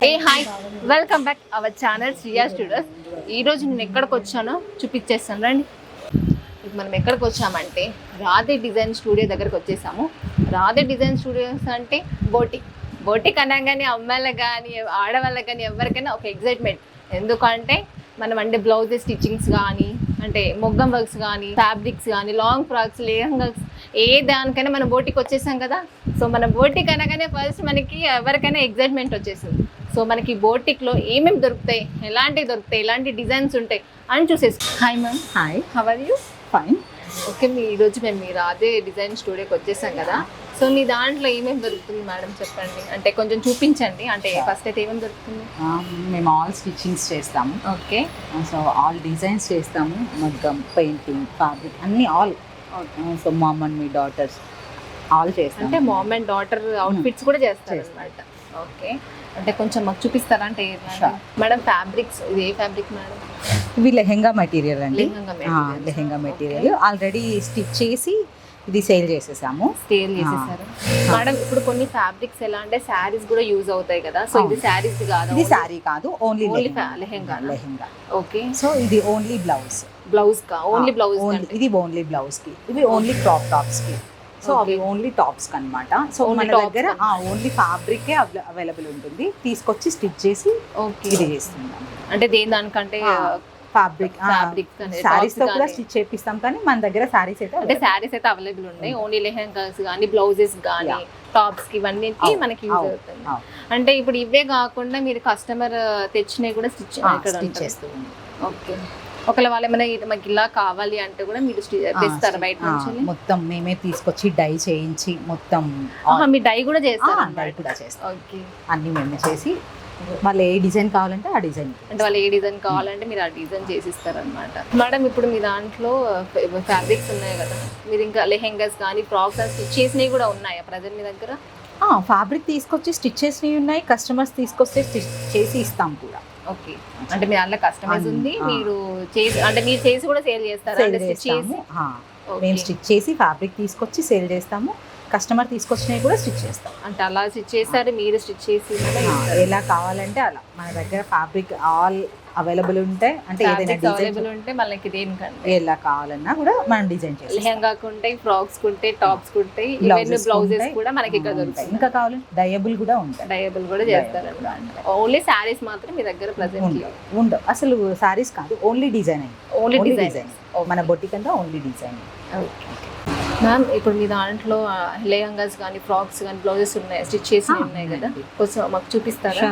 A hi, welcome back our channel Shriya studios. ఈరోజు నేను ఎక్కడికి వచ్చానో చూపించేస్తాను రండి. ఇప్పుడు మనం ఎక్కడికి వచ్చామంటే రాధే డిజైన్ స్టూడియో దగ్గరికి వచ్చేసాము. రాధే డిజైన్ స్టూడియోస్ అంటే బోటిక్ అనగానే అమ్మాయిలకు కానీ ఆడవాళ్ళకి కానీ ఎవరికైనా ఒక ఎగ్జైట్మెంట్. ఎందుకంటే మనం అంటే బ్లౌజెస్ స్టిచ్చింగ్స్ కానీ అంటే మొగ్గం వర్క్స్ కానీ ఫ్యాబ్రిక్స్ కానీ లాంగ్ ఫ్రాక్స్ లెహంగాస్ ఏ దానికైనా మనం బోటికి వచ్చేసాం కదా. సో మన బోటిక్ అనగానే ఫస్ట్ మనకి ఎవరికైనా ఎగ్జైట్మెంట్ వచ్చేసింది. సో మనకి బోటిక్లో ఏమేమి దొరుకుతాయి, ఎలాంటి డిజైన్స్ ఉంటాయి అని చూసేసుకో. Hi ma'am. Hi, how are you? Fine. Okay, ఈరోజు మేము మీరు అదే డిజైన్ స్టూడియోకి వచ్చేసాం కదా. సో మీ దాంట్లో ఏమేమి దొరుకుతుంది మేడం చెప్పండి, అంటే కొంచెం చూపించండి. అంటే ఫస్ట్ అయితే ఏమేమి దొరుకుతుంది? మేము ఆల్ స్టిచ్చింగ్స్ చేస్తాము. ఓకే, సో ఆల్ డిజైన్స్ చేస్తాము, మగ్గం, పెయింటింగ్, ఫ్యాబ్రిక్ అన్నీ all. So mom and me daughters all చేస్తాం. అంటే మామ్ అండ్ డాటర్ అవుట్ఫిట్స్ కూడా చేస్తారు అన్నమాట. ఓకే, అంటే కొంచెం మాకు చూపిస్తారా? అంటే మేడం ఫ్యాబ్రిక్స్, ఇది ఏ ఫ్యాబ్రిక్ మేడం? ఇవి లెహెంగా మెటీరియల్ అండి. లెహెంగా మెటీరియల్ ఆల్రెడీ స్టిచ్ చేసి ఇది సేల్ చేసేసాము. మేడం ఇప్పుడు కొన్ని ఫ్యాబ్రిక్స్ ఎలా అంటే శారీస్ కూడా యూజ్ అవుతాయి కదా. సో ఇది శారీస్ కాదు, ఇది శారీ కాదు, ఓన్లీ లెహెంగా. ఓకే, సో ఇది ఓన్లీ బ్లౌజ్ ఓన్లీ బ్లౌజ్. ఇది ఓన్లీ బ్లౌజ్ కి, ఇవి ఓన్లీ క్రాప్ టాప్స్ కి. సో అవి ఓన్లీ టాప్స్ కి అన్నమాట. సో మన దగ్గర ఓన్లీ ఫ్యాబ్రిక్ అవైలబుల్ ఉంటుంది. తీసుకొచ్చి స్టిచ్ చేసి ఇది చేస్తున్నాం. అంటే దేని దానికంటే ఫ్యాబ్రిక్ సారీస్ తో కూడా స్టిచ్ చేపిస్తాం, కానీ మన దగ్గర సారీస్ అయితే అంటే సారీస్ అయితే అవైలబుల్ ఉన్నాయి. ఓన్లీ లెహంగాస్ కానీ బ్లౌజెస్ కానీ టాప్స్ కి ఇవన్నీ మనకి యూజ్ అవుతుంది. అంటే ఇప్పుడు ఇవే కాకుండా మీరు కస్టమర్ తెచ్చినవి కూడా స్టిచ్ చేస్తుంది. ఓకే, ఒకవేళ వాళ్ళు ఏమైనా మాకు ఇలా కావాలి అంటే కూడా మీరు తెస్తారు బయట నుంచి? మొత్తం మేమే తీసుకొచ్చి డై చేయించి మొత్తం మీ డై కూడా చేస్తారు? డై కూడా చేస్తాం. ఓకే, అన్ని మేమే చేసి వాళ్ళు ఏ డిజైన్ కావాలంటే ఆ డిజైన్, అంటే వాళ్ళు ఏ డిజైన్ కావాలంటే మీరు ఆ డిజైన్ చేసిస్తారు అనమాట. మేడం ఇప్పుడు మీ దాంట్లో ఫ్యాబ్రిక్స్ ఉన్నాయి కదా, మీరు ఇంకా లెహెంగాస్ కానీ ఫ్రాక్స్ స్టిచ్ చేసినవి కూడా ఉన్నాయా ప్రజెంట్ మీ దగ్గర? ఫ్యాబ్రిక్ తీసుకొచ్చి స్టిచ్ చేసినవి ఉన్నాయి, కస్టమర్స్ తీసుకొస్తే స్టిచ్ చేసి ఇస్తాం కూడా. ఓకే, అంటే మీ దాంట్లో కస్టమైజ్ ఉంది, మీరు చేసి అంటే మీరు చేసి కూడా సేల్ చేస్తారా? మేము స్టిచ్ చేసి ఫ్యాబ్రిక్ తీసుకొచ్చి సేల్ చేస్తాము, కస్టమర్ తీసుకొచ్చినవి కూడా స్టిచ్ చేస్తాం. అంటే అలా స్టిచ్ చేస్తారు, మీరు స్టిచ్ చేసి ఎలా కావాలంటే అలా. మన దగ్గర ఫ్యాబ్రిక్ ఆల్ అవైలబుల్ ఉంటాయి. అంటే ఏదైనా అవైలబుల్ ఉంటే మనకి దేనికంటే ఎలా కావాలన్నా కూడా మనం డిజైన్ చేస్తాం. లెహంగాకు ఉంటాయి, ఫ్రాక్స్ ఉంటాయి, టాప్స్ ఉంటాయి, ఇవన్నీ బ్లౌజెస్ కూడా మనకి ఇక్కడ దొరుకుతాయి. ఇంకా కావాలంటే డయబుల్ కూడా ఉంటాయి, డయబుల్ కూడా చేస్తారు అన్నమాట. ఓన్లీ శారీస్ మాత్రం మీ దగ్గర ప్రెజెంట్ ఉండవు. అసలు శారీస్ కాదు, ఓన్లీ డిజైన్. ఓన్లీ డిజైన్ మన బొటిక్ అంతా ఓన్లీ డిజైన్. ఓకే మ్యామ్, ఇప్పుడు మీ దాంట్లో లెహంగాస్ కానీ ఫ్రాక్స్ కానీ బ్లౌజెస్ ఉన్నాయి, స్టిచ్ చేసి ఉన్నాయి కదా, కొంచెం మాకు చూపిస్తారా?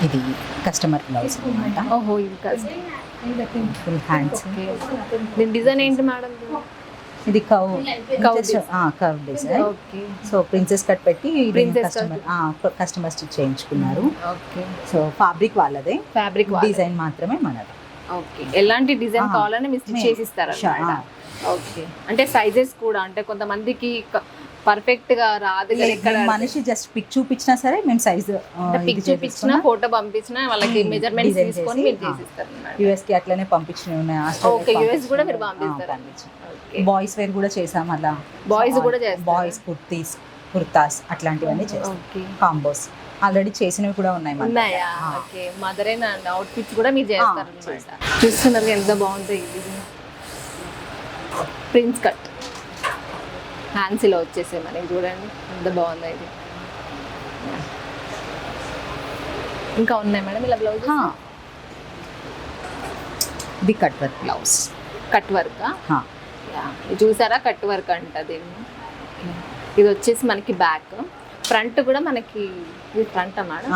ఇది కస్టమర్ బ్లౌజ్ అన్నమాట. ఓహో, ఇది ఫుల్ హ్యాండ్స్. దీని డిజైన్ ఏంటి మేడం? ఇది curve design. Okay, so princess cut పెట్టి కస్టమర్ స్టిచ్ చేయించుకున్నారు. ఓకే, సో ఫ్యాబ్రిక్ వాళ్ళదే, ఫ్యాబ్రిక్ డిజైన్ మాత్రమే మనది. ఓకే, ఎలాంటి డిజైన్ కావాలని మీరు స్టిచ్ చేసి ఇస్తారా? ఓకే, అంటే సైజెస్ కూడా అంటే కొంతమందికి పర్ఫెక్ట్ గా రాదు కదా, మనిషి జస్ట్ పిక్ చూపించినా సరే మేము సైజ్ పిక్ చూపించినా ఫోటో పంపించినా వాళ్ళకి మెజర్మెంట్స్ తీసుకొని మీరు చేసిస్తారు. యుఎస్ కి అట్లనే పంపించినవి ఉన్నాయి. ఓకే, యుఎస్ కూడా మీరు పంపిస్తారు. బాయ్స్ వేర్ కూడా చేసాం, అలా బాయ్స్ కూడా చేస్తారు. బాయ్స్ కుర్తాస్ అట్లాంటివన్నీ చేస్తాం, కాంబోస్ ఆల్రెడీ చేసినవి కూడా ఉన్నాయా? ఓకే, మదర్ అండ్ అవుట్ఫిట్స్ కూడా మీరు చేస్తారు అన్నమాట. చూస్తున్నారు ఎంత బాగుంది ఇది ప్రిన్స్ కట్ హ్యాండ్స్లో వచ్చేసే మనకి, చూడండి ఎంత బాగుంది ఇది. ఇంకా ఉన్నాయి మేడం ఇలా బ్లౌజ్? ఇది cut work blouse. Cut work చూసారా? కట్ వర్క్ అంటది. ఇది వచ్చేసి మనకి బ్యాక్, ఫ్రంట్ కూడా మనకి ఇది ఫ్రంట్ మేడం.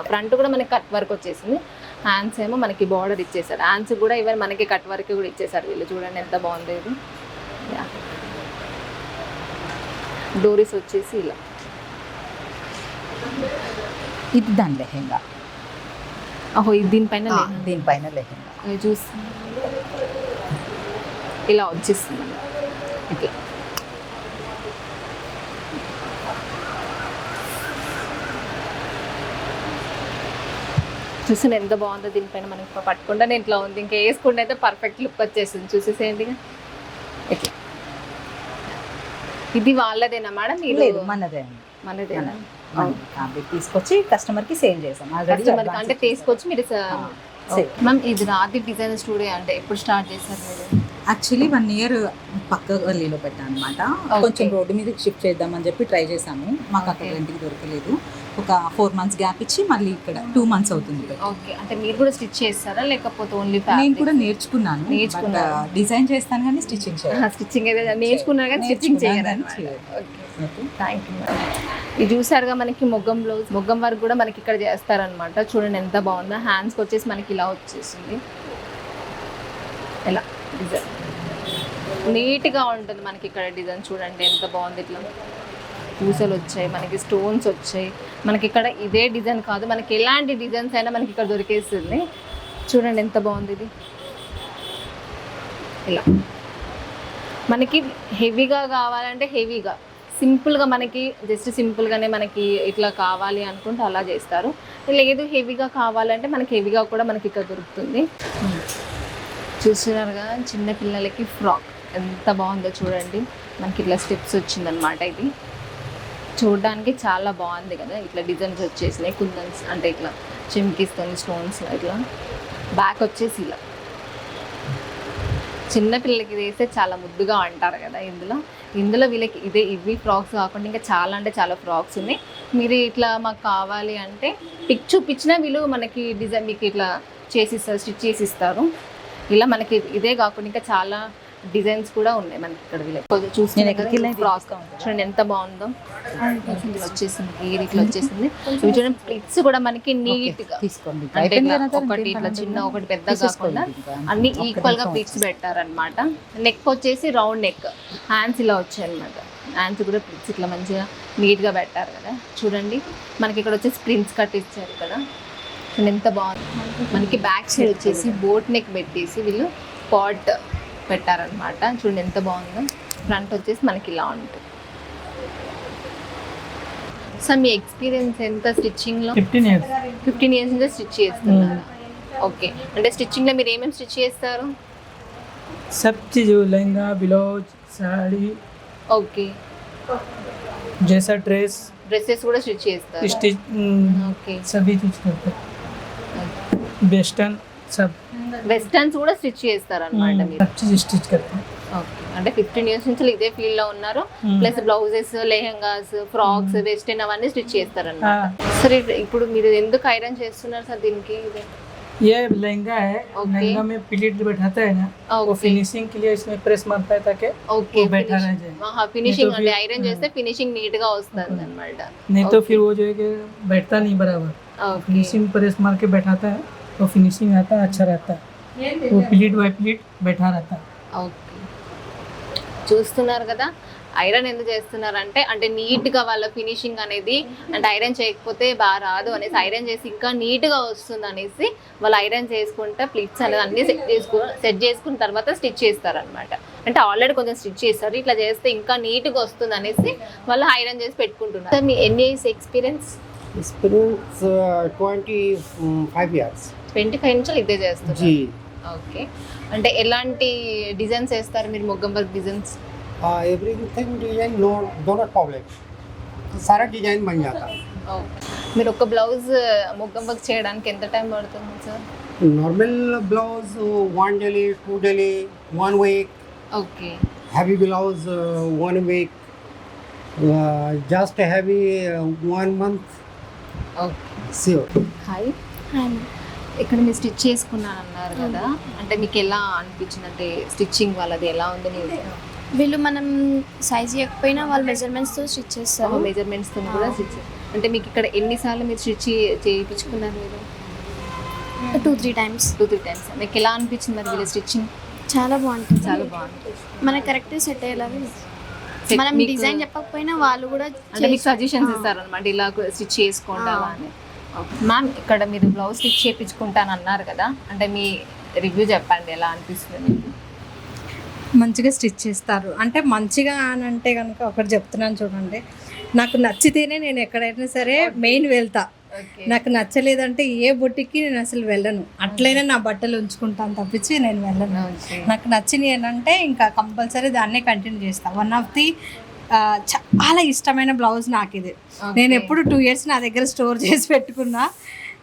ఫ్రంట్ కూడా మనకి కట్ వర్క్ వచ్చేసింది. హ్యాండ్స్ ఏమో మనకి బార్డర్ ఇచ్చేసారు. హ్యాండ్స్ కూడా ఈవెన్ మనకి కట్ వర్క్ కూడా ఇచ్చేసారు వీళ్ళు. చూడండి ఎంత బాగుంది ఇది. డోరీస్ వచ్చేసి ఇలా. ఇది దాని లెహెంగా. ఓహో, ఇది దీనిపైన లెహెంగా చూసి ఇలా వచ్చేస్తుంది. ఓకే, చూసిన ఎంత బాగుందో. దీనిపైన మనకి పట్టుకుంటే ఇంట్లో ఉంది, ఇంకా వేసుకుంటే అయితే పర్ఫెక్ట్ లుక్ వచ్చేస్తుంది. చూసేసేయండి ఇట్లా. ఇది వాళ్ళదేనా మేడం? లేదు, మనదే. మనదేనా? ఫ్యాబ్రిక్ తీసుకొచ్చి కస్టమర్ కి సేల్ చేసాం ఆల్రెడీ. అంటే తీసుకొచ్చి మీరు మ్యామ్ ఇది రాధి డిజైన్ స్టూడియో అంటే ఎప్పుడు స్టార్ట్ చేశారు మీరు? యాక్చువల్లీ 1 year పక్క గల్లీలో పెట్టాను అనమాట. కొంచెం రోడ్డు మీద షిఫ్ట్ చేద్దామని చెప్పి ట్రై చేశాము, మాకు అక్కడ రెంట్కి దొరకలేదు. ఒక 4 months గ్యాప్ ఇచ్చి మళ్ళీ ఇక్కడ 2 months అవుతుంది. ఓకే, అంటే మీరు కూడా స్టిచ్ చేస్తారా లేకపోతే ఓన్లీ? నేను కూడా నేర్చుకున్నాను, డిజైన్ చేస్తాను కానీ స్టిచ్చింగ్ స్టిచ్చింగ్ అయితే నేర్చుకున్నారు కానీ స్టిచ్చింగ్ చేయలేదు. Thank you madam. ఇది చూసారుగా మనకి మొగ్గం బ్లౌజ్, మొగ్గం వర్క్ కూడా మనకి ఇక్కడ చేస్తారనమాట. చూడండి ఎంత బాగుందో. హ్యాండ్స్కి వచ్చేసి మనకి ఇలా వచ్చేసింది, ఇలా డిజైన్ నీట్గా ఉంటుంది మనకి ఇక్కడ డిజైన్. చూడండి ఎంత బాగుంది, ఇట్లా పూసలు వచ్చాయి, మనకి స్టోన్స్ వచ్చాయి. మనకి ఇక్కడ ఇదే డిజైన్ కాదు, మనకి ఎలాంటి డిజైన్స్ అయినా మనకి ఇక్కడ దొరికేస్తుంది. చూడండి ఎంత బాగుంది ఇది. ఇలా మనకి హెవీగా కావాలంటే హెవీగా, సింపుల్గా మనకి జస్ట్ సింపుల్గానే మనకి ఇట్లా కావాలి అనుకుంటే అలా చేస్తారు. లేదు హెవీగా కావాలంటే మనకి హెవీగా కూడా మనకి ఇక్కడ దొరుకుతుంది. చూస్తున్నారుగా చిన్న పిల్లలకి ఫ్రాక్ ఎంత బాగుందో చూడండి. మనకి ఇట్లా స్టెప్స్ వచ్చిందనమాట. ఇది చూడడానికి చాలా బాగుంది కదా. ఇట్లా డిజైన్స్ వచ్చేసినాయి, కుందన్స్ అంటే ఇట్లా చిమ్కిస్తుంది స్టోన్స్. ఇట్లా బ్యాక్ వచ్చేసి ఇలా చిన్న పిల్లలకి వేస్తే చాలా ముద్దుగా అంటారు కదా. ఇందులో వీళ్ళకి ఇవి ఫ్రాక్స్ కాకుండా ఇంకా చాలా అంటే చాలా ఫ్రాక్స్ ఉన్నాయి. మీరు ఇట్లా మాకు కావాలి అంటే పిక్ చూపించినా వీళ్ళు మనకి డిజైన్ మీకు ఇట్లా చేసిస్తారు, స్టిచ్ చేసి ఇస్తారు. ఇలా మనకి ఇదే కాకుండా ఇంకా చాలా డిజైన్స్ కూడా ఉన్నాయి మనకి ఇక్కడ. వీళ్ళకి చూస్తే ఫ్రాక్ చూడండి ఎంత బాగుందో. వచ్చేసింది ఇట్లా వచ్చేసింది. ఇవి చూడండి ప్లిట్స్ కూడా మనకి నీట్ గా తీసుకోండి. అంటే ఒకటి ఇట్లా చిన్న ఒకటి పెద్ద కాకుండా అన్ని ఈక్వల్ గా ప్లిట్స్ పెట్టారనమాట. నెక్ వచ్చేసి రౌండ్ నెక్, హ్యాండ్స్ ఇలా వచ్చాయి అనమాట. హ్యాండ్స్ కూడా ప్లిట్స్ ఇట్లా మంచిగా నీట్ గా పెట్టారు కదా. చూడండి మనకి ఇక్కడ వచ్చేసి ప్రింట్స్ కట్ ఇచ్చారు ఇక్కడ. ఎంత బాగుంది. మనకి బ్యాక్ సైడ్ వచ్చేసి బోట్ నెక్ పెట్టేసి వీళ్ళు పాట్ పెట్టారనమాట. చూడండి ఎంత బాగుందో. ఫ్రంట్ వచ్చేసి మనకి ఇలా ఉంటుంది. సార్ మీ ఎక్స్పీరియన్స్ ఎంత స్టిచ్చింగ్లో? 15 years నుంచి స్టిచ్ చేస్తున్నారు. ఓకే, అంటే స్టిచ్చింగ్లో మీరు ఏమేమి స్టిచ్ చేస్తారు? सब चीज़, लहंगा, ब्लाउज, साड़ी, ఓకే, जैसा డ్రెస్సెస్ కూడా స్టిచ్ చేస్తారు. स्टिच ఓకే, सभी चीज़ करते हैं, वेस्टर्न सब వెస్టర్న్స్ కూడా స్టిచ్ చేస్తారు అనమాట మీరు? सब चीज़ स्टिच करते हैं. ఓకే, అంటే 15 years నుంచి ఇదే ఫీల్డ్ లో ఉన్నారు. Plus blouses, lehengas, frocks, western అవన్నీ స్టిచ్ చేస్తారన్నమాట. సరే ఇప్పుడు మీరు ఎందుకు ఐరన్ చేస్తున్నారు సార్ దీనికి? ये लहंगा है, लहंगा में प्लीट बैठाता है ना, वो फिनिशिंग के लिए इसमें प्रेस मारता है ताकि वो बैठा रह जाए. ఫినిషింగ్ అంటే ఐరన్ చేస్తే ఫినిషింగ్ నీట్ గా వస్తుంది అన్నమాట. नहीं तो फिर वो जो है कि बैठता नहीं बराबर. फिनिशिंग प्रेस मार के बैठाता है तो फिनिशिंग आता है, अच्छा रहता है. वो प्लीट बाय प्लीट बैठा रहता है. ఓకే, చూస్తున్నారు కదా ఐరన్ ఎందుకు చేస్తున్నారంటే అంటే నీట్గా వాళ్ళ ఫినిషింగ్ అనేది, అంటే ఐరన్ చేయకపోతే బాగా రాదు అనేసి ఐరన్ చేసి ఇంకా నీట్గా వస్తుంది అనేసి వాళ్ళు ఐరన్ చేసుకుంటే ప్లిట్స్ అనేది అన్నీ సెట్ చేసుకున్న తర్వాత స్టిచ్ చేస్తారనమాట. అంటే ఆల్రెడీ కొంచెం స్టిచ్ చేస్తారు, ఇట్లా చేస్తే ఇంకా నీట్గా వస్తుంది అనేసి వాళ్ళు ఐరన్ చేసి పెట్టుకుంటున్నారు. సార్ మీ ఎన్ని ఇయర్స్ ఎక్స్పీరియన్స్? 25 years. 25 నుంచి ఇదే చేస్తారు. ఓకే, అంటే ఎలాంటి డిజైన్స్ వేస్తారు మీరు? Maggam work designs? Everything design no दोनों प्रॉब्लम, सारा डिजाइन बन जाता है. మీరు ఒక బ్లౌజ్ మొగ్గం వర్క్ చేయడానికి ఎంత టైం పడుతుంది sir? Normal blouse 1 day, 2 day, 1 week. Okay, heavy blouse 1 week, just heavy 1 month. Okay, sure. Hi, ఇక్కడ మీరు స్టిచ్ చేసుకున్నాను అన్నారు కదా, అంటే మీకు ఎలా అనిపించింది? అంటే స్టిచ్చింగ్ వాళ్ళది ఎలా ఉంది? వీళ్ళు మనం సైజ్ ఇవ్వకపోయినా వాళ్ళు మెజర్మెంట్స్తో స్టిచ్ చేస్తారు. మెజర్మెంట్స్తో కూడా స్టిచ్. అంటే మీకు ఇక్కడ ఎన్నిసార్లు మీరు స్టిచ్ చేయించుకున్నారు మీరు? 2-3 times. 2-3 times. మీకు ఎలా అనిపించింది మరి వీళ్ళ స్టిచ్చింగ్? చాలా బాగుంటుంది. చాలా బాగుంటుంది. మనకి కరెక్ట్ సెట్ అయ్యేలాగా మనం డిజైన్ చెప్పకపోయినా వాళ్ళు కూడా అంటే మీకు సజెషన్స్ ఇస్తారనమాట, ఇలా స్టిచ్ చేసుకుంటావా అని. మ్యామ్ ఇక్కడ మీరు బ్లౌజ్ స్టిచ్ చేయించుకుంటాను అన్నారు కదా, అంటే మీ రివ్యూ చెప్పండి, ఎలా అనిపిస్తుంది మీకు? మంచిగా స్టిచ్ చేస్తారు. అంటే మంచిగా అని అంటే కనుక ఒకటి చెప్తున్నాను చూడండి, నాకు నచ్చితేనే నేను ఎక్కడైనా సరే మెయిన్ వెళ్తా. నాకు నచ్చలేదంటే ఏ బొట్టికి నేను అసలు వెళ్ళను. అట్లయినా నా బట్టలు ఉంచుకుంటాను తప్పించి నేను వెళ్ళను. నాకు నచ్చినవి ఏంటంటే ఇంకా కంపల్సరీ దాన్నే కంటిన్యూ చేస్తాను. వన్ ఆఫ్ ది చాలా ఇష్టమైన బ్లౌజ్ నాకు ఇది. నేను ఎప్పుడు 2 years నా దగ్గర స్టోర్ చేసి పెట్టుకున్నా.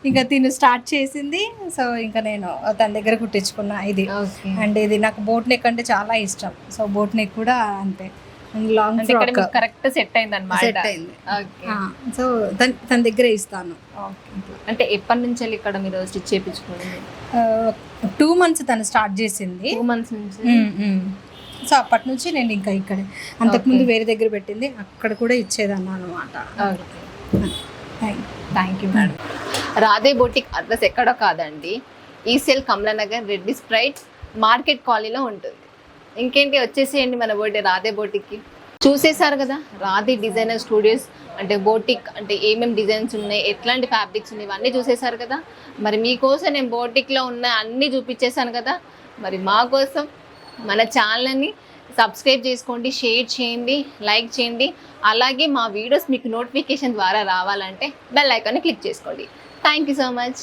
ఇంకా తిను స్టార్ట్ చేసింది, సో ఇంకా నేను తన దగ్గర కుట్టించుకున్నా ఇది. అండ్ ఇది నాకు బోట్ నెక్ అంటే చాలా ఇష్టం, సో బోట్ నెక్ కూడా అంతే. లాంగ్ ఫ్రాక్ కరెక్ట్ సెట్ అయింది అనమాట. సెట్ అయింది. సో తన దగ్గరే ఇస్తాను. అంటే ఎప్పటి నుంచి వెళ్ళి ఇక్కడ మీరు స్టిచ్ చేయించుకోండి? 2 months తను స్టార్ట్ చేసింది. 2 months నుంచి. సో అప్పటి నుంచి నేను ఇంకా ఇక్కడే, అంతకుముందు వేరే దగ్గర పెట్టింది, అక్కడ కూడా ఇచ్చేదాన్ని అనమాట. Thank you madam. Radhe boutique address ఎక్కడో కాదండి, ఈసెల్ కమలానగర్ రెడ్డి స్ప్రైట్ మార్కెట్ కాలనీలో ఉంటుంది. ఇంకేంటి, వచ్చేసేయండి మన రాధే బొటిక్కి. చూసేశారు కదా రాధే డిజైనర్ స్టూడియోస్ అంటే బోటిక్ అంటే ఏమేమి డిజైన్స్ ఉన్నాయి, ఎట్లాంటి ఫ్యాబ్రిక్స్ ఉన్నాయి, ఇవన్నీ చూసేశారు కదా. మరి మీకోసం నేను బోటిక్లో ఉన్న అన్నీ చూపించేశాను కదా. మరి మా కోసం మన ఛానల్ని సబ్స్క్రైబ్ చేసుకోండి, షేర్ చేయండి, లైక్ చేయండి. అలాగే మా వీడియోస్ మీకు నోటిఫికేషన్ ద్వారా రావాలంటే బెల్ ఐకాన్ని క్లిక్ చేసుకోండి. Thank you so much.